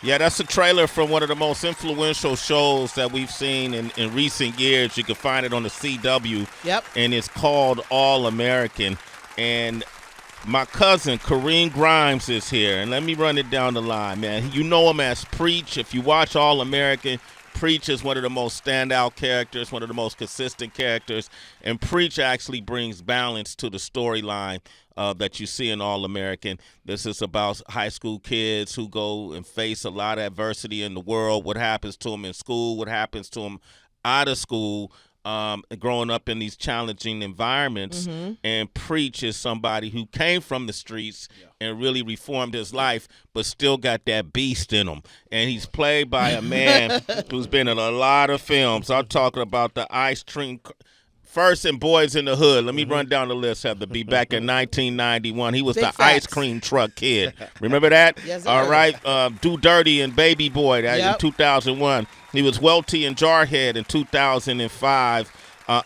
Yeah, that's a trailer from one of the most influential shows that we've seen in recent years. You can find it on the CW. Yep. And it's called All American. And my cousin, Kareem Grimes, is here. And let me run it down the line, man. You know him as Preach. If you watch All American, Preach is one of the most standout characters, one of the most consistent characters. And Preach actually brings balance to the storyline that you see in All American. This is about high school kids who go and face a lot of adversity in the world, what happens to them in school, what happens to them out of school, growing up in these challenging environments. And Preach is somebody who came from the streets and really reformed his life, but still got that beast in him. And he's played by a man who's been in a lot of films. I'm talking about the Ice Cream First in Boys in the Hood. Let me run down the list, Heather B. Back in 1991, he was Big the facts. ice cream truck kid. Remember that? Yes, All sir. right. Do Dirty and Baby Boy in 2001. He was Welty and Jarhead in 2005.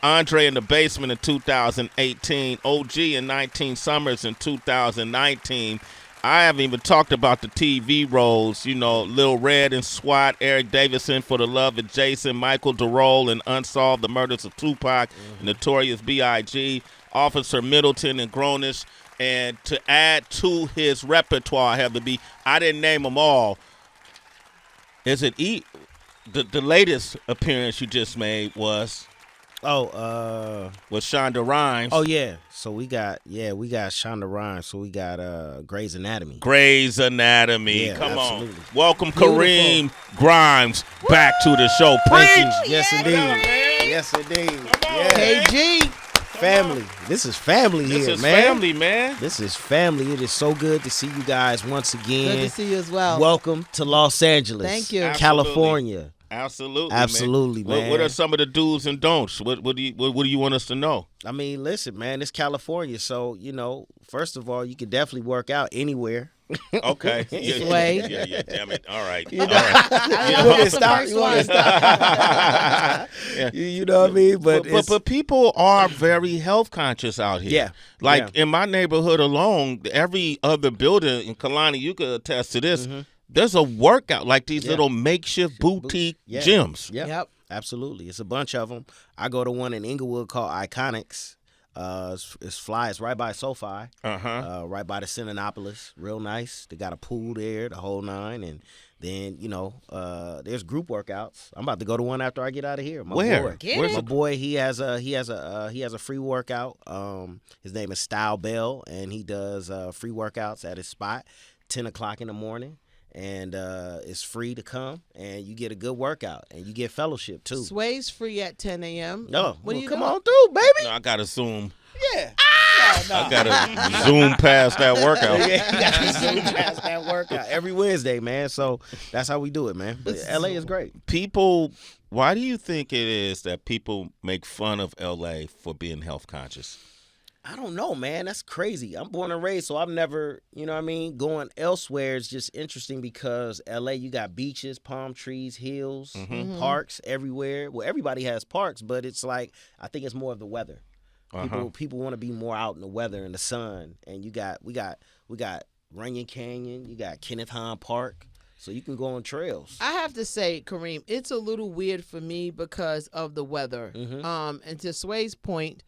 Andre in the Basement in 2018. OG in 19 Summers in 2019. I haven't even talked about the TV roles, Lil Red and SWAT, Eric Davidson for the Love of Jason, Michael DeRole in Unsolved, The Murders of Tupac, Notorious B.I.G., Officer Middleton and Grownish. And to add to his repertoire, Heather B., I didn't name them all. Is it the latest appearance you just made was Shonda Rhimes. Oh yeah. So we got Shonda Rhimes. So we got Grey's Anatomy. Grey's Anatomy. Yeah, Come absolutely. on. Welcome Beautiful. Kareem Grimes back to the show. Thank Preach. you. Yes, indeed. Yes, indeed. Yeah. KG. Family. This is family This here, is man. family, man. This is family. It is so good to see you guys once again. Good to see you as well. Welcome to Los Angeles. Thank you. California. Absolutely, man. What are some of the do's and don'ts? What do you want us to know? I mean, listen, man, it's California, so first of all, you can definitely work out anywhere. Okay. Sway. Yeah, damn it. All right. You know, All right. you want to stop? You want to stop? Yeah. You know what I mean? But people are very health conscious out here. Yeah. Like in my neighborhood alone, every other building in Kalani, you could attest to this. There's a workout, like these little makeshift boutique gyms. Yep. Absolutely. It's a bunch of them. I go to one in Inglewood called Iconics. It's fly. It's right by SoFi. Right by the Cinnanopolis. Real nice. They got a pool there, the whole nine. And then, there's group workouts. I'm about to go to one after I get out of here. Where? My boy, he has a free workout. His name is Style Bell, and he does free workouts at his spot, 10 o'clock in the morning. And it's free to come, and you get a good workout, and you get fellowship too. Sway's free at 10 a.m. No, What are you come doing? on through, baby. No, I got to Zoom. Yeah. I got to Zoom past that workout. Yeah, you got to zoom past that workout every Wednesday, man. So that's how we do it, man. But LA is great. People, why do you think it is that people make fun of LA for being health conscious? I don't know, man. That's crazy. I'm born and raised, so I've never, going elsewhere is just interesting because LA, you got beaches, palm trees, hills, parks everywhere. Well, everybody has parks, but it's like, I think it's more of the weather. People want to be more out in the weather and the sun. And we got Runyon Canyon, you got Kenneth Hahn Park. So you can go on trails. I have to say, Kareem, it's a little weird for me because of the weather. And to Sway's point,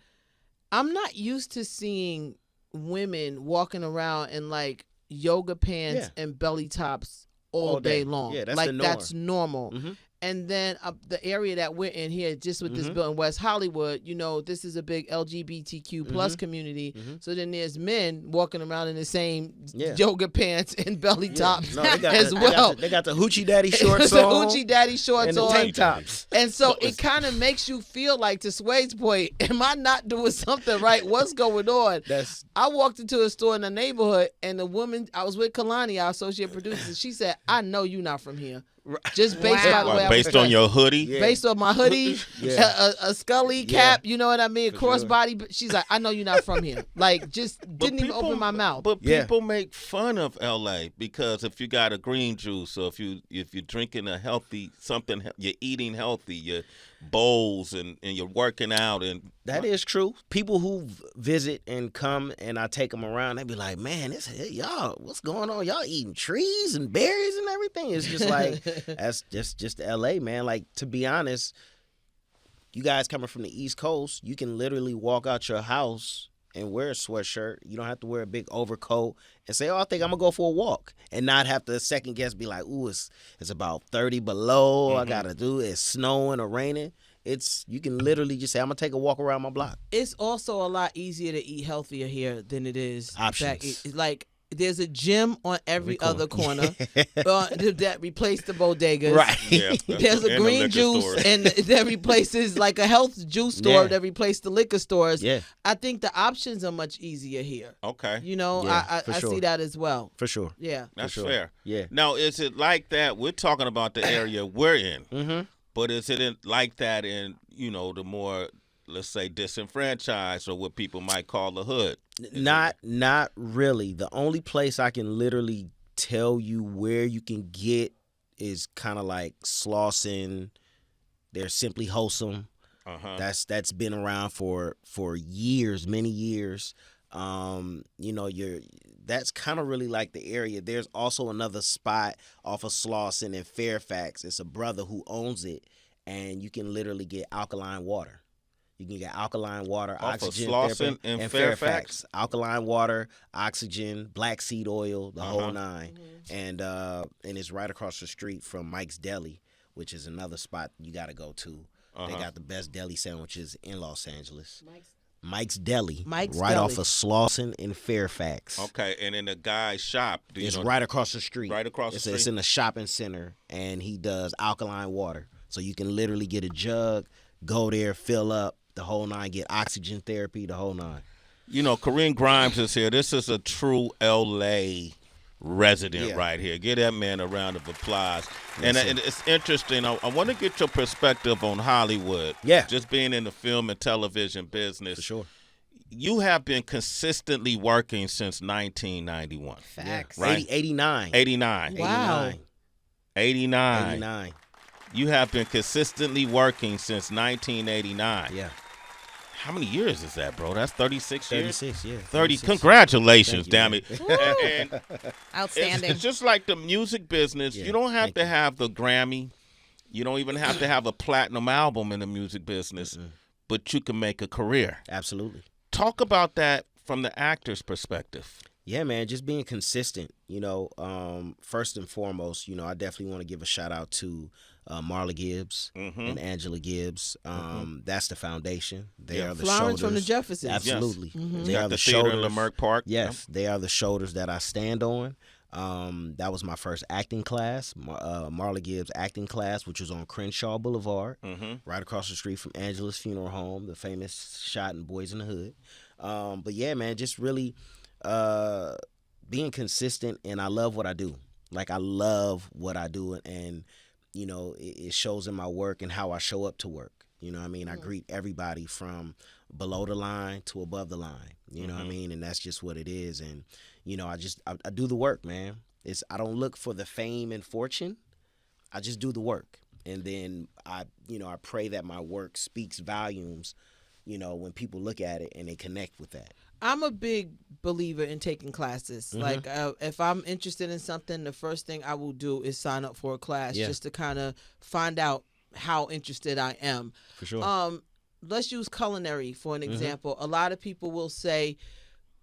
I'm not used to seeing women walking around in like yoga pants and belly tops all day long. Yeah, that's like the norm. that's normal. And then the area that we're in here, just with this bill in West Hollywood, this is a big LGBTQ plus community. So then there's men walking around in the same yoga pants and belly tops as well. They got the hoochie daddy shorts the on. hoochie daddy shorts and the on. tank tops. And so it kind of makes you feel like, to Sway's point, am I not doing something right? What's going on? I walked into a store in the neighborhood, and the woman, I was with Kalani, our associate producer, she said, I know you're not from here. Just based by the way I was based on your hoodie? Yeah. Based on my hoodie, a Scully cap, you know what I mean? Crossbody. She's like, I know you're not from here. Like, just didn't even open my mouth. But people make fun of LA because if you got a green juice or if you're drinking a healthy something, you're eating healthy, bowls and you're working out and That is true. People who visit and come and I take them around, they be like, man, y'all, what's going on? Y'all eating trees and berries and everything. It's just like, that's just LA, man. Like, to be honest, you guys coming from the East Coast, you can literally walk out your house and wear a sweatshirt. You don't have to wear a big overcoat and say, oh, I think I'm going to go for a walk, and not have to second guess, be like, ooh, it's about 30 below. I got to do it's snowing or raining. You can literally just say, I'm going to take a walk around my block. It's also a lot easier to eat healthier here than it is Options. back. Like, there's a gym on every other corner that replaced the bodegas. Right. yeah, There's a and the green liquor juice stores. and that replaces like a health juice store Yeah. that replaced the liquor stores. Yeah. I think the options are much easier here. Okay, You know, Yeah, for I sure. see that as well. For sure. Yeah. that's sure. fair. Yeah. Now, is it like that? We're talking about the area we're in, Mm-hmm. but is it like that in the more, let's say, disenfranchised, or what people might call the hood? Not really. The only place I can literally tell you where you can get is kind of like Slauson. They're Simply Wholesome. That's been around for years, many years. That's kind of really like the area. There's also another spot off of Slauson in Fairfax. It's a brother who owns it, and you can literally get alkaline water. You can get alkaline water, Off of oxygen Slauson therapy, and Fairfax. Alkaline water, oxygen, black seed oil, the whole nine. And it's right across the street from Mike's Deli, which is another spot you got to go to. They got the best deli sandwiches in Los Angeles. Mike's Deli, right Deli. off of Slauson in Fairfax. Okay, and in the guy's shop, It's right across the street. Right across the street. It's in the shopping center, and he does alkaline water. So you can literally get a jug, go there, fill up, the whole nine, get oxygen therapy, the whole nine. Kareem Grimes is here. This is a true L.A. resident right here. Give that man a round of applause. And it's interesting. I want to get your perspective on Hollywood. Yeah. Just being in the film and television business. For sure. You have been consistently working since 1991. Facts. Right. 89. 89. Wow. 89. 89. You have been consistently working since 1989. Yeah. How many years is that, bro? That's 36 years? 36, yeah. 30. 36. Congratulations, Thank you, damn man. it. And Outstanding. it's just like the music business. Yeah, You don't have thank to you. have the Grammy. You don't even have to have a platinum album in the music business, but you can make a career. Absolutely. Talk about that from the actor's perspective. Yeah, man, just being consistent, first and foremost, I definitely want to give a shout out to Marla Gibbs and Angela Gibbs. That's the foundation. They are the Florence shoulders. from the Jeffersons. Absolutely. They Got are the the theater in shoulders. Leimert Park. Yes, they are the shoulders that I stand on. That was my first acting class, Marla Gibbs acting class, which was on Crenshaw Boulevard, right across the street from Angela's funeral home, the famous shot in Boys in the Hood. But yeah, man, just really being consistent, and I love what I do. Like, I love what I do, and it shows in my work and how I show up to work. You know what I mean? I greet everybody from below the line to above the line. You know what I mean? And that's just what it is. And I do the work, man. I don't look for the fame and fortune. I just do the work, and then I pray that my work speaks volumes. When people look at it and they connect with that. I'm a big believer in taking classes. Like, if I'm interested in something, the first thing I will do is sign up for a class just to kind of find out how interested I am. For sure. Let's use culinary for an example. A lot of people will say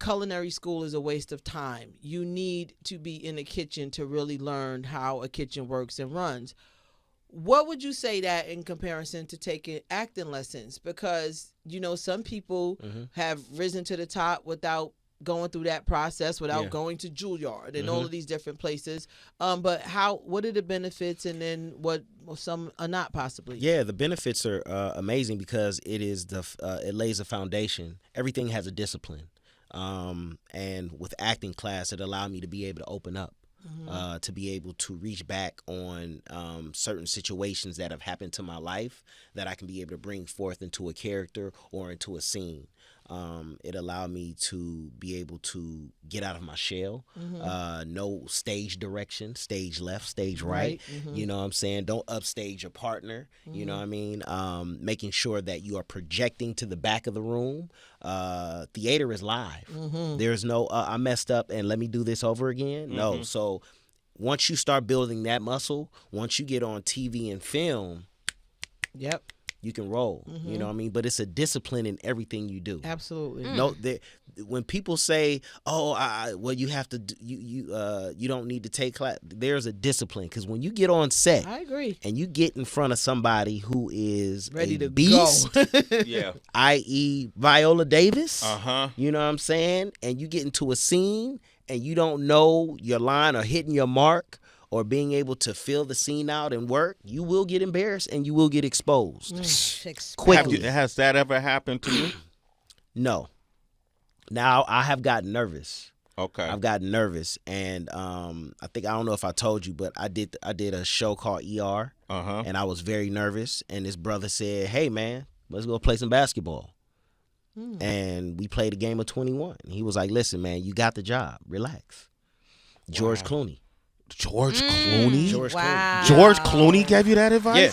culinary school is a waste of time. You need to be in the kitchen to really learn how a kitchen works and runs. What would you say that in comparison to taking acting lessons? Because, some people have risen to the top without going through that process, without going to Juilliard and all of these different places. But what are the benefits, and then what some are not possibly? Yeah, the benefits are amazing because it lays a foundation. Everything has a discipline. And with acting class, it allowed me to be able to open up. To be able to reach back on certain situations that have happened to my life that I can be able to bring forth into a character or into a scene. It allowed me to be able to get out of my shell. Know stage direction, stage left, stage right. You know what I'm saying? Don't upstage your partner. You know what I mean? Making sure that you are projecting to the back of the room. Theater is live. There's no, I messed up and let me do this over again. No. So once you start building that muscle, once you get on TV and film, you can roll. You know what I mean? But it's a discipline in everything you do. Absolutely. No, when people say, "Oh, well, you have to, you don't need to take class," there's a discipline, because when you get on set, I agree, and you get in front of somebody who is ready to beast, go, i.e., Viola Davis, you know what I'm saying, and you get into a scene and you don't know your line or hitting your mark, or being able to fill the scene out and work, you will get embarrassed and you will get exposed quickly. Has that ever happened to you? No. Now, I have gotten nervous. Okay. I've gotten nervous, and I don't know if I told you, but I did a show called ER, and I was very nervous, and this brother said, "Hey, man, let's go play some basketball." And we played a game of 21. He was like, "Listen, man, you got the job. Relax." George Clooney. George Clooney? George Clooney gave you that advice? Yeah.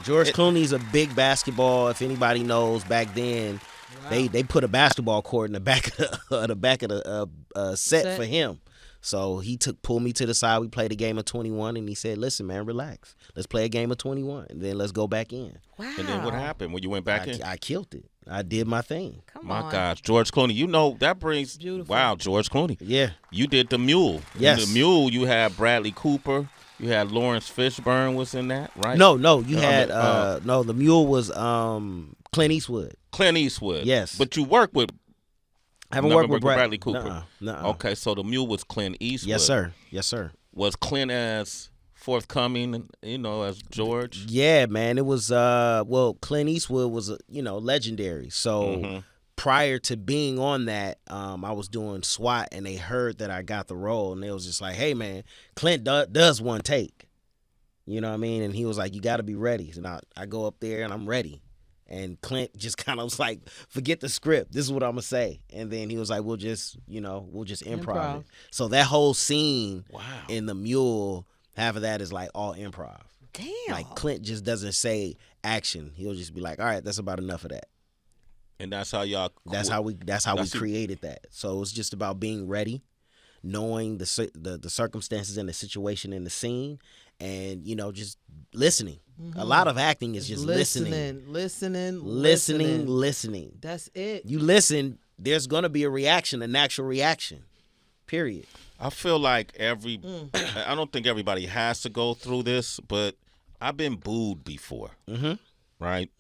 George Clooney's a big basketball. If anybody knows, back then, they put a basketball court in the back of the set for him. So he pulled me to the side. We played a game of 21, and he said, "Listen, man, relax. Let's play a game of 21, and then let's go back in." Wow. And then what happened when you went back in? I killed it. I did my thing. My gosh, George Clooney. You know, that brings... Beautiful. Wow, George Clooney. Yeah. You did The Mule. Yes. In The Mule, you had Bradley Cooper. You had Lawrence Fishburne was in that, right? No, you had... no, The Mule was Clint Eastwood. Clint Eastwood. Yes. But you worked with... I haven't worked with Bradley Cooper. Nuh-uh. Okay, so The Mule was Clint Eastwood. Yes, sir. Was Clint as forthcoming, as George? Yeah, man. It was, Clint Eastwood was, legendary. So prior to being on that, I was doing SWAT, and they heard that I got the role, and they was just like, "Hey, man, Clint does one take." You know what I mean? And he was like, "You got to be ready." So I go up there, and I'm ready. And Clint just kind of was like, "Forget the script. This is what I'm going to say." And then he was like, we'll just improv it. So that whole scene in The Mule, half of that is like all improv. Damn. Like Clint just doesn't say action. He'll just be like, "All right, that's about enough of that." And that's how y'all... That's how we created that. So it's just about being ready, knowing the circumstances and the situation in the scene, and, just listening. A lot of acting is just listening. Listening. That's it. You listen, there's going to be a reaction, a natural reaction, period. I feel like I don't think everybody has to go through this, but I've been booed before, right?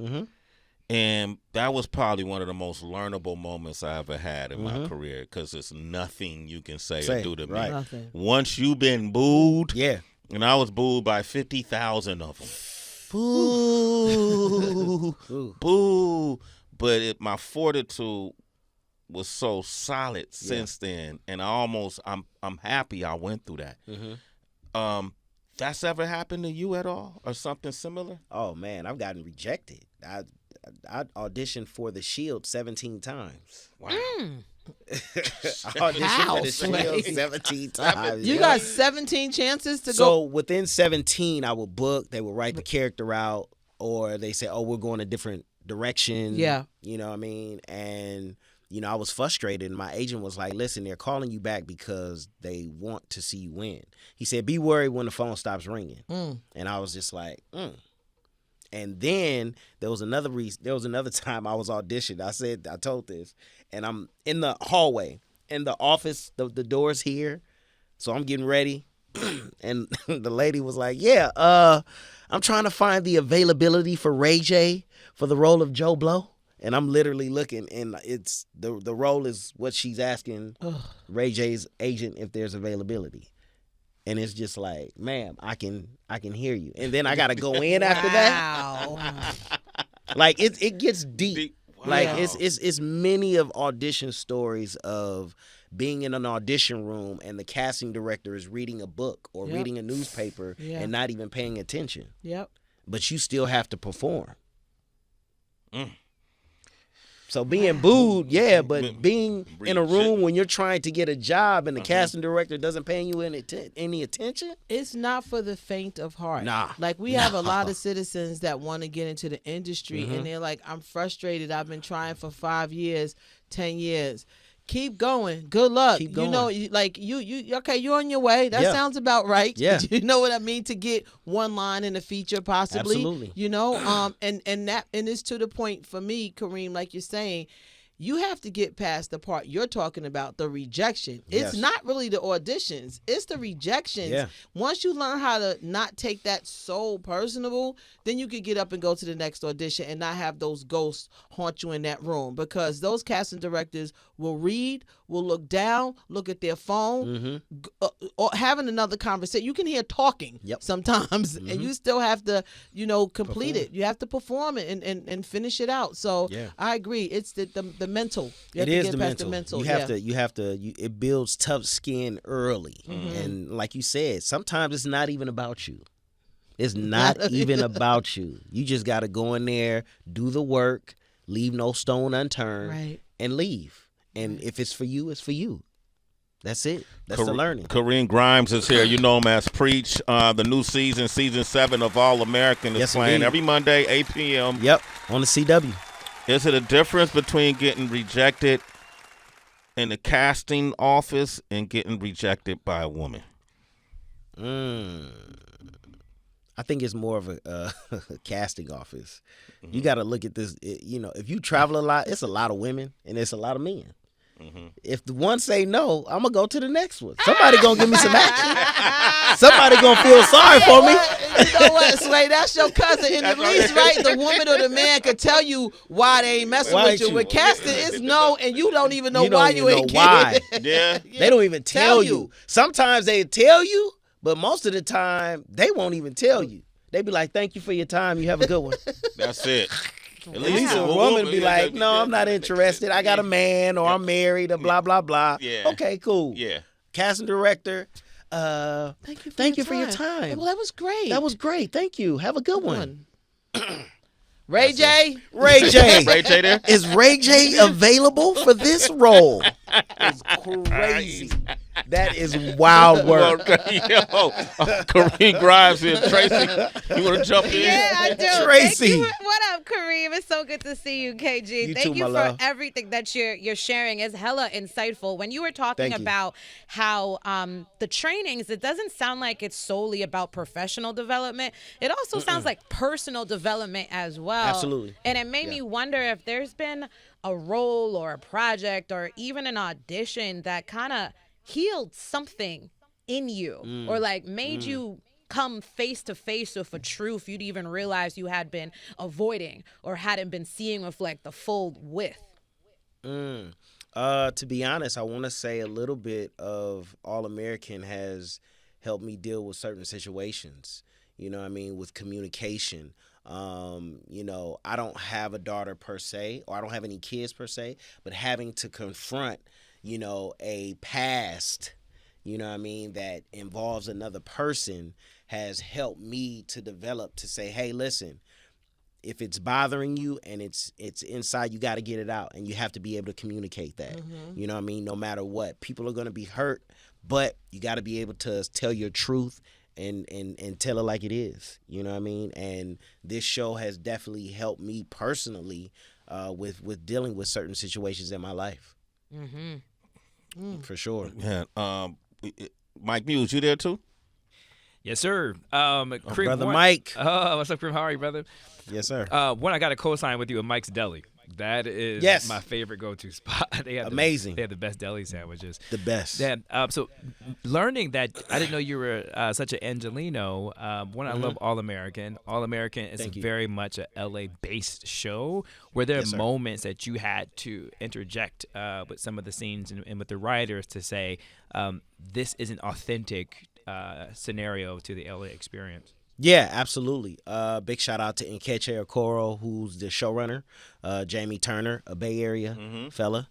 And that was probably one of the most learnable moments I ever had in my career, because there's nothing you can say or do to me. Nothing. Once you've been booed, and I was booed by 50,000 of them. Boo. Boo. But my fortitude was so solid since then, and I'm happy I went through that. That's ever happened to you at all, or something similar? Oh man, I've gotten rejected. I auditioned for The Shield 17 times. Wow. I auditioned for The Shield 17 times. You got 17 chances to go. So within 17, I would book. They would write the character out, or they say, "Oh, we're going a different direction." Yeah. You know what I mean? And I was frustrated, and my agent was like, "Listen, they're calling you back because they want to see you win." He said, "Be worried when the phone stops ringing." And I was just like, And then there was another time I was auditioned. I told this, and I'm in the hallway, in the office, the door's here, so I'm getting ready, and the lady was like, "Yeah, I'm trying to find the availability for Ray J for the role of Joe Blow." And I'm literally looking, and it's the role is what she's asking Ray J's agent if there's availability. And it's just like, "Ma'am, I can hear you." And then I gotta go in after that. Like it gets deep. Wow. Like it's many of audition stories of being in an audition room and the casting director is reading a book or reading a newspaper and not even paying attention. Yep. But you still have to perform. So being booed, yeah, but being in a room when you're trying to get a job and the casting director doesn't pay you any attention, it's not for the faint of heart. Nah. Like we have a lot of citizens that want to get into the industry and they're like, I'm frustrated. I've been trying for 5 years, 10 years. Keep going. Good luck. Keep going. You know, like you okay, you're on your way. That sounds about right. Yeah. You know what I mean? To get one line in a feature possibly. Absolutely. You know, and it's to the point for me, Kareem, like you're saying, you have to get past the part you're talking about, the rejection. It's not really the auditions. It's the rejections. Yeah. Once you learn how to not take that so personable, then you could get up and go to the next audition and not have those ghosts haunt you in that room, because those casting directors will read, will look down, look at their phone, or having another conversation. You can hear talking sometimes, and you still have to, complete it. You have to perform it and finish it out. So I agree. It's the mental. You have to get past the mental. You have to. It builds tough skin early, and like you said, sometimes it's not even about you. It's not even about you. You just got to go in there, do the work, leave no stone unturned, and leave. And if it's for you, it's for you. That's it. That's the learning. Kareem Grimes is here. You know him as Preach. The new season 7 of All American is playing indeed. every Monday, 8 p.m. Yep, on the CW. Is it a difference between getting rejected in the casting office and getting rejected by a woman? I think it's more of a casting office. You got to look at this. If you travel a lot, it's a lot of women and it's a lot of men. If the one say no, I'm gonna go to the next one. Somebody gonna give me some action. Somebody gonna feel sorry for me. You know what, Sway? That's your cousin. And at least, right, the woman or the man could tell you why they ain't messing with you. With casting, it's no, and you don't even know why you ain't getting it. Yeah. They don't even tell you. Sometimes they tell you, but most of the time they won't even tell you. They be like, "Thank you for your time. You have a good one." That's it. At least a woman be like, "No, I'm not interested. I got a man, or I'm married, or blah blah blah." Yeah. Okay, cool. Yeah. Casting director. Thank you for your time. Well, that was great. That was great. Thank you. Have a good one. Ray J. Ray J. Ray J there? Is Ray J available for this role? It's crazy. That is wild work. Kareem Grimes here. Tracy, you want to jump in? Yeah, I do. Tracy. What up, Kareem? It's so good to see you, KG. Thank you for everything that you're sharing. It's hella insightful. When you were talking about how the trainings, it doesn't sound like it's solely about professional development. It also sounds like personal development as well. Absolutely. And it made me wonder if there's been a role or a project or even an audition that kind of healed something in you or like made you come face to face with a truth you'd even realize you had been avoiding or hadn't been seeing with like the full width. To be honest, I want to say a little bit of All American has helped me deal with certain situations, with communication. I don't have a daughter per se, or I don't have any kids per se, but having to confront, a past, that involves another person has helped me to develop to say, hey, listen, if it's bothering you and it's inside, you got to get it out, and you have to be able to communicate that. No matter what, people are going to be hurt, but you got to be able to tell your truth and tell it like it is. And this show has definitely helped me personally with dealing with certain situations in my life. For sure. Yeah. Mike Muse, you there too? Yes, sir. Kareem, brother Mike. Oh, what's up, Kareem? How are you, brother? Yes, sir. One, I got to co-sign with you at Mike's Deli. That is my favorite go-to spot. They have amazing. They have the best deli sandwiches. The best. Yeah. So learning that, I didn't know you were such an Angelino. One, I love All American. All American is very much a LA-based show where there are moments that you had to interject with some of the scenes and with the writers to say, this is an authentic scenario to the LA experience. Yeah, absolutely. Big shout out to Nkechi Okoro, who's the showrunner, Jamie Turner, a Bay Area fella.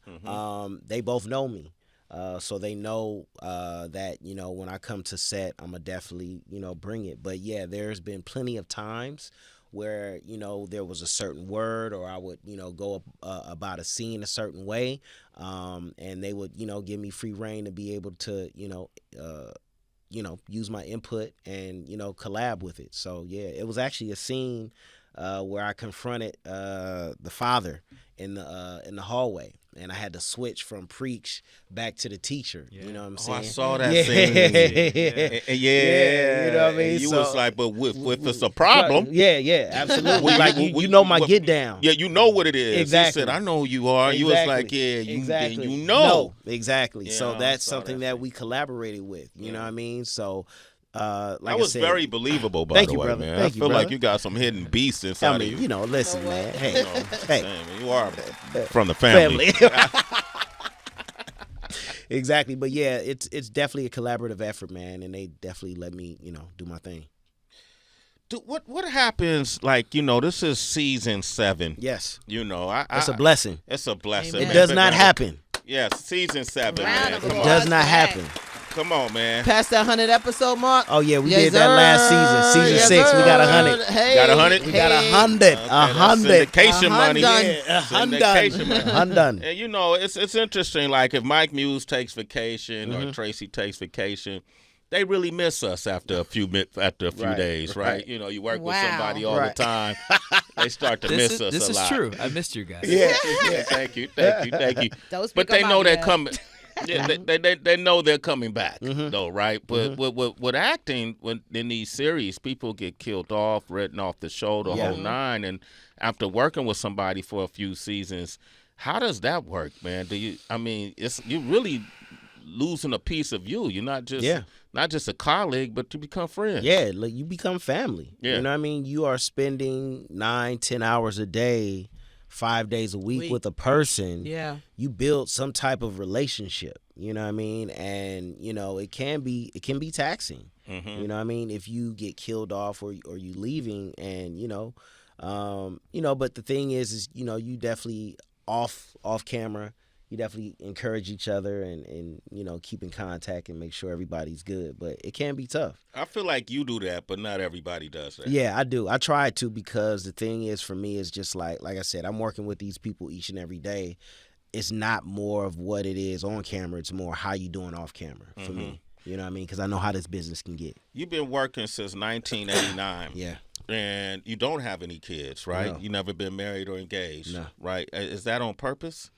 They both know me. So they know that, when I come to set, I'm going to definitely, bring it. But, yeah, there's been plenty of times where, you know, there was a certain word, or I would, you know, go about a scene a certain way, and they would, you know, give me free reign to be able to, you know, use my input and, you know, collab with it. So yeah, it was actually a scene where I confronted the father in the hallway, and I had to switch from preach back to the teacher. Yeah. You know what I'm saying? I saw that yeah. scene. Yeah, you know what I mean? You was like, but if it's a problem. Yeah, absolutely. Like, you know my get down. Yeah, you know what it is. Exactly. He said, I know who you are. Exactly. You was like, yeah, exactly. you know. No, exactly. Yeah, so that's something that we collaborated with. You know what I mean? So, like that was I said, very believable, by the way, brother. man. Thank I feel you, like you got some hidden beasts inside of you. You know, listen, man. Hey, hey. Man, you are from the family. Exactly. But yeah, it's definitely a collaborative effort, man, and they definitely let me, you know, do my thing. Dude, what happens, like, you know, this is season 7. Yes. You know, it's a blessing. It's a blessing. Amen. It does not happen. Yes, season 7, Round man. of Come It on. does not happen. Come on, man. Past that 100 episode mark. Oh yeah, we Yes, did that last season. Season yes, 6, we got sir. 100. Hey, Got 100? We got hey. 100. Okay, 100. Syndication money. Yeah, Syndication money. 100. And you know, it's interesting. Like if Mike Muse takes vacation or Tracy takes vacation, they really miss us after a few Right, days, right? right. You know, you work with Wow. somebody all Right. the time, they start to miss us a lot. This is true. I missed you guys. Yeah. Thank you. Don't speak But they about know they're it. coming. Yeah, they know they're coming back though, right? But with acting, when in these series, people get killed off, written off the show, the whole nine. And after working with somebody for a few seasons, how does that work, man? You're really losing a piece of you. You're not just a colleague, but you become friends. Yeah, like you become family. Yeah. You know what I mean? You are spending 9-10 hours a day, 5 days a week with a person. Yeah. You build some type of relationship. You know what I mean? And you know, it can be taxing. You know what I mean? If you get killed off or you leaving, and you know, but the thing is you know, you definitely off camera, you definitely encourage each other and you know, keep in contact and make sure everybody's good. But it can be tough. I feel like you do that, but not everybody does that. Yeah, I do. I try to, because the thing is, for me, is just like I said, I'm working with these people each and every day. It's not more of what it is on camera. It's more how you doing off camera for me. You know what I mean? Because I know how this business can get. You've been working since 1989. Yeah. And you don't have any kids, right? No. You never been married or engaged, No. right? Is that on purpose?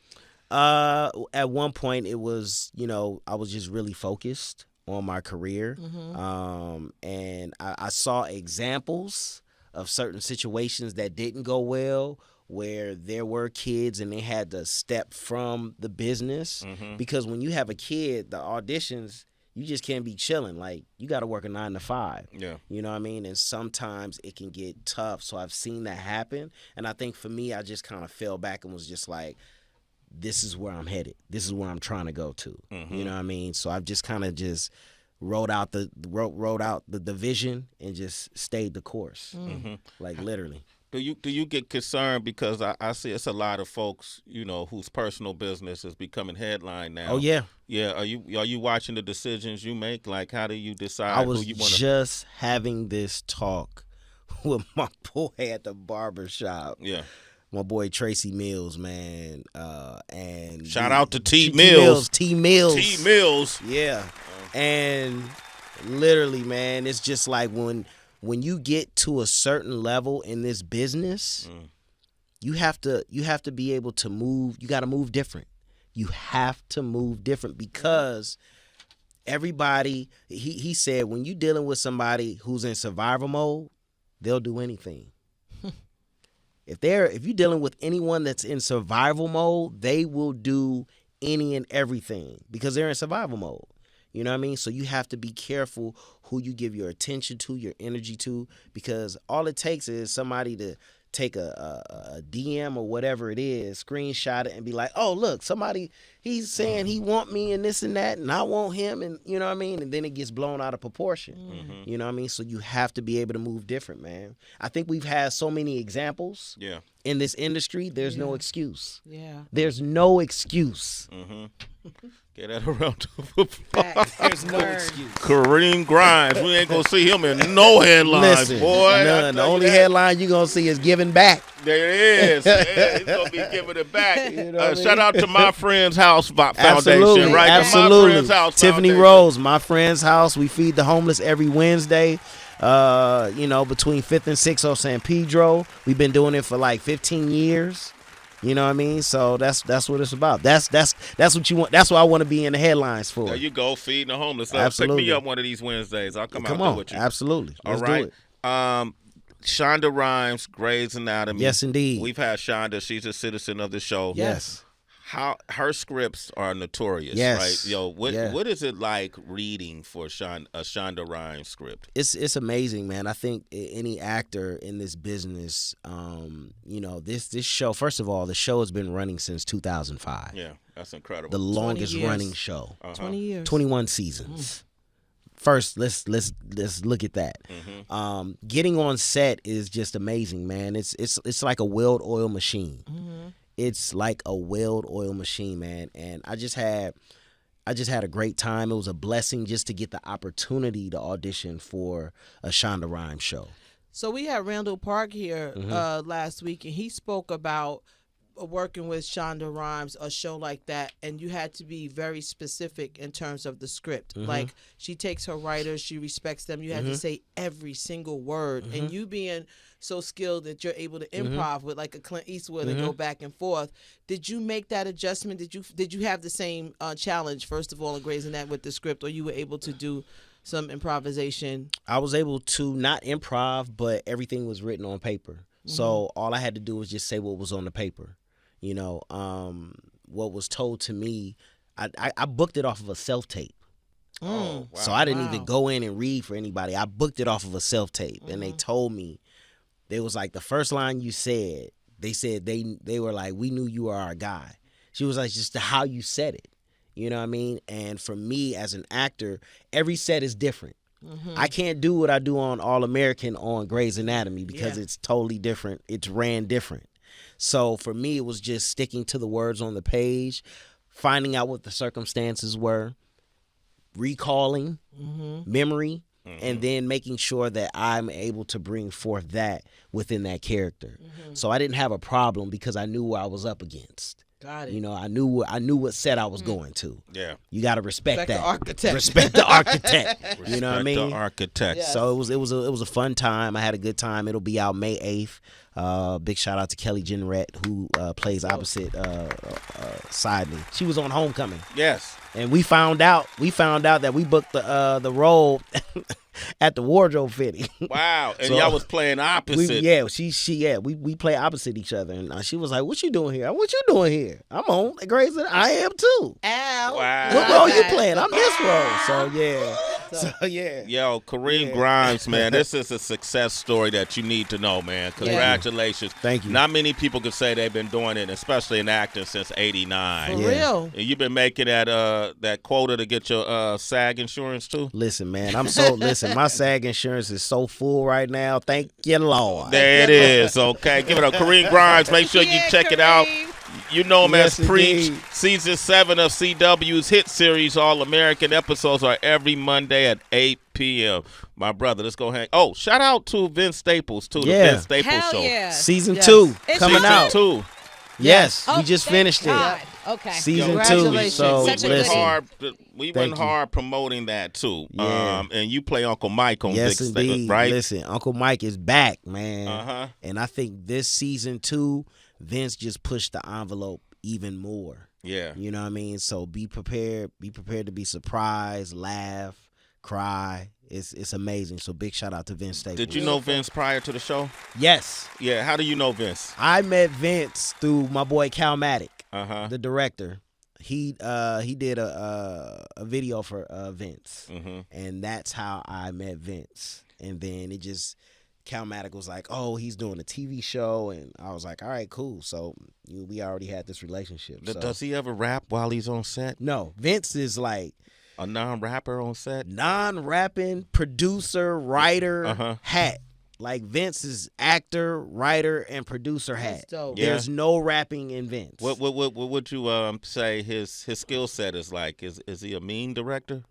At one point, it was, you know, I was just really focused on my career. And I saw examples of certain situations that didn't go well, where there were kids and they had to step from the business. Because when you have a kid, the auditions, you just can't be chilling. Like, you got to work a 9 to 5. Yeah. You know what I mean? And sometimes it can get tough. So I've seen that happen. And I think for me, I just kind of fell back and was just like, this is where I'm headed. This is where I'm trying to go to. You know what I mean? So I've just kind of just wrote out the vision and just stayed the course. Like, literally. Do you get concerned, because I see it's a lot of folks, you know, whose personal business is becoming headline now? Oh yeah. Yeah. Are you watching the decisions you make? Like, how do you decide I was who you want to? just having this talk with my boy at the barber shop. Yeah. My boy Tracy Mills, man. And Shout out to T Mills. T Mills. T Mills. Yeah. And literally, man, it's just like when you get to a certain level in this business, you have to be able to move. You got to move different. You have to move different, because everybody, he said, when you dealing with somebody who's in survival mode, they'll do anything. If you're dealing with anyone that's in survival mode, they will do any and everything, because they're in survival mode. You know what I mean? So you have to be careful who you give your attention to, your energy to, because all it takes is somebody to take a DM or whatever it is, screenshot it, and be like, oh, look, somebody, he's saying he want me and this and that, and I want him, and you know what I mean? And then it gets blown out of proportion. You know what I mean? So you have to be able to move different, man. I think we've had so many examples. Yeah. in this industry, there's no excuse. Yeah. There's no excuse. Get that around the Facts. There's no Word. excuse. Kareem Grimes. We ain't gonna see him in no headlines, Listen, boy. I none. The tell you only that. headline you're going to see is giving back. There it is. Yeah, he's gonna be giving it back. You know what I mean? Shout out to My Friend's House Foundation, Absolutely, right? absolutely. My Friend's House Tiffany Foundation. Rose, My Friend's House. We feed the homeless every Wednesday. Between 5th and 6th on San Pedro. We've been doing it for like 15 years. You know what I mean? So that's what it's about. That's what you want. That's what I want to be in the headlines for. There you go, feeding the homeless. Absolutely. Pick me up one of these Wednesdays. I'll come out on, there with you. absolutely. All Let's right. do it. Shonda Rhimes, Grey's Anatomy. Yes, indeed. We've had Shonda. She's a citizen of the show. Yes. How her scripts are notorious, Yes. right? Yeah. What is it like reading for a Shonda Rhimes script? It's amazing, man. I think any actor in this business, this show. First of all, the show has been running since 2005. Yeah, that's incredible. The longest years. running show. 20 years. 21 seasons. First, let's look at that. Getting on set is just amazing, man. It's like a well oiled machine. It's like a well-oiled machine, man. And I just had a great time. It was a blessing just to get the opportunity to audition for a Shonda Rhimes show. So we had Randall Park here last week, and he spoke about working with Shonda Rhimes, a show like that, and you had to be very specific in terms of the script. Like, she takes her writers, she respects them. You had to say every single word, and you being so skilled that you're able to improv with like a Clint Eastwood and go back and forth. Did you make that adjustment? Did you have the same challenge, first of all, in Grey's Anatomy with the script, or you were able to do some improvisation? I was able to not improv, but everything was written on paper. So all I had to do was just say what was on the paper. What was told to me, I booked it off of a self-tape. Oh, wow. So I didn't even go in and read for anybody. I booked it off of a self-tape. And they told me, they was like, the first line you said, they said they were like, we knew you were our guy. She was like, just how you said it. You know what I mean? And for me as an actor, every set is different. I can't do what I do on All American on Grey's Anatomy because it's totally different. It's ran different. So for me, it was just sticking to the words on the page, finding out what the circumstances were, recalling memory, and then making sure that I'm able to bring forth that within that character. So I didn't have a problem because I knew what I was up against. Got it. I knew what set I was going to. Yeah. You got to respect that. The architect. Respect the architect. You know what I Respect mean? the architect. Yes. So it was a fun time. I had a good time. It'll be out May 8th. Big shout out to Kelly Jenrette, who plays opposite side me. She was on Homecoming. Yes. And we found out that we booked the role at the wardrobe fitting. Wow. And So, y'all was playing opposite. We play opposite each other, and she was like, "What you doing here? What you doing here? I'm on Grey's Anatomy. I am too. Ow. Wow. What role you playing? I'm this role." So yeah. Yo, Kareem Grimes, man, this is a success story that you need to know, man. Congratulations. Thank you. Not many people can say they've been doing it, especially in acting, since '89. For real. And you've been making that quota to get your SAG insurance too. Listen, man, my SAG insurance is so full right now. Thank you, Lord. There it is. Okay, give it up, Kareem Grimes. Make sure you check it out. You know him Yes, as Preach. indeed. Season 7 of CW's hit series, All American. Episodes are every Monday at 8 p.m. My brother, let's go hang. Oh, shout out to Vince Staples, too. Yeah. The Vince Staples Hell Show. yeah. Season Yes. 2 It's coming season out. Two. Yes, Oh, we just thank finished God. it. Okay. Season 2. Congratulations. So Such a We've goodie. been we've been Thank you. hard promoting that too. Yeah. And you play Uncle Mike on Yes, Big indeed. Staples, right? Listen, Uncle Mike is back, man. Uh-huh. And I think this season 2, Vince just pushed the envelope even more. Yeah. You know what I mean? So be prepared. Be prepared to be surprised, laugh, cry. It's amazing. So big shout out to Vince Staples. Did you know Vince prior to the show? Yes. Yeah. How do you know Vince? I met Vince through my boy Cal Maddock, Uh-huh. the director. He did a video for Vince, and that's how I met Vince. And then Cal Maddock was like, "Oh, he's doing a TV show," and I was like, "All right, cool." So we already had this relationship. So. Does he ever rap while he's on set? No, Vince is like A non-rapper on set? non-rapping producer, writer, hat. Like Vince is actor, writer, and producer hat. That's dope. Yeah. There's no rapping in Vince. What would you say his skill set is like? Is he a mean director?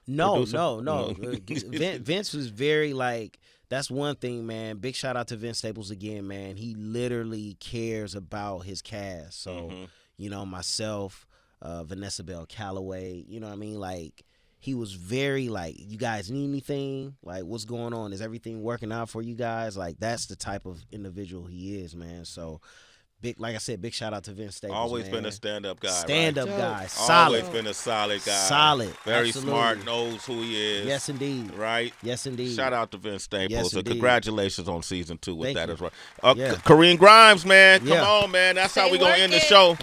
No. Producer? Vince was very like. That's one thing, man. Big shout out to Vince Staples again, man. He literally cares about his cast. So, you know, myself, Vanessa Bell Calloway, you know what I mean? Like, he was very like, you guys need anything? Like, what's going on? Is everything working out for you guys? Like, that's the type of individual he is, man. So, like I said, big shout out to Vince Staples. Always man. been a stand-up guy. Stand-up right? guy. Solid. Always been a solid guy. Solid. Very Absolutely. smart. Knows who he is. Yes, indeed. Right. Yes, indeed. Shout out to Vince Staples. Yes, So indeed. congratulations on season 2 with Thank that you. as well. Yeah. Kareem Grimes, man. Come Yeah. on, man. That's how Stay we gonna end the working. show.